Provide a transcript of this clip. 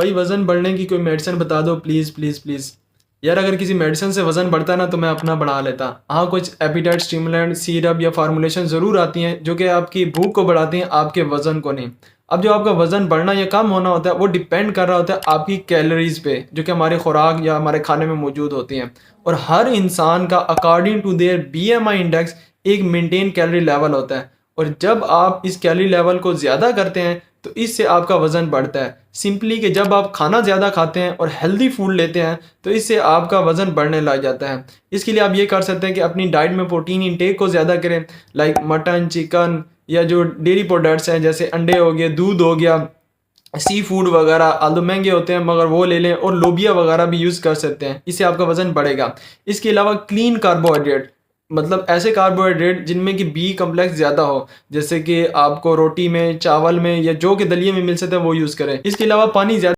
भाई वज़न बढ़ने की कोई मेडिसिन बता दो प्लीज़ प्लीज़ प्लीज़। यार अगर किसी मेडिसिन से वज़न बढ़ता ना तो मैं अपना बढ़ा लेता। हाँ, कुछ एपेटाइट स्टिमुलेंट, सिरप या फार्मूलेशन ज़रूर आती हैं जो कि आपकी भूख को बढ़ाती हैं, आपके वज़न को नहीं। अब जो आपका वज़न बढ़ना या कम होना होता है वो डिपेंड कर रहा होता है आपकी कैलोरीज़ पे, जो कि हमारे खुराक या हमारे खाने में मौजूद होती हैं। और हर इंसान का according to their BMI index एक मेंटेन कैलोरी लेवल होता है। और जब आप इस कैलोरी लेवल को ज़्यादा करते हैं तो इससे आपका वज़न बढ़ता है। सिंपली कि जब आप खाना ज़्यादा खाते हैं और हेल्दी फूड लेते हैं तो इससे आपका वज़न बढ़ने लग जाता है। इसके लिए आप ये कर सकते हैं कि अपनी डाइट में प्रोटीन इंटेक को ज़्यादा करें, लाइक मटन, चिकन या जो डेयरी प्रोडक्ट्स हैं जैसे अंडे हो गए, दूध हो गया, सी फूड वगैरह। आलू महंगे होते हैं मगर वो ले लें, और लोबिया वगैरह भी यूज़ कर सकते हैं, इससे आपका वज़न बढ़ेगा। इसके अलावा क्लीन कार्बोहाइड्रेट, मतलब ऐसे कार्बोहाइड्रेट जिनमें कि बी कम्प्लेक्स ज़्यादा हो, जैसे कि आपको रोटी में, चावल में या जो कि दलिए में मिल सकता है वो यूज़ करें। इसके अलावा पानी ज़्यादा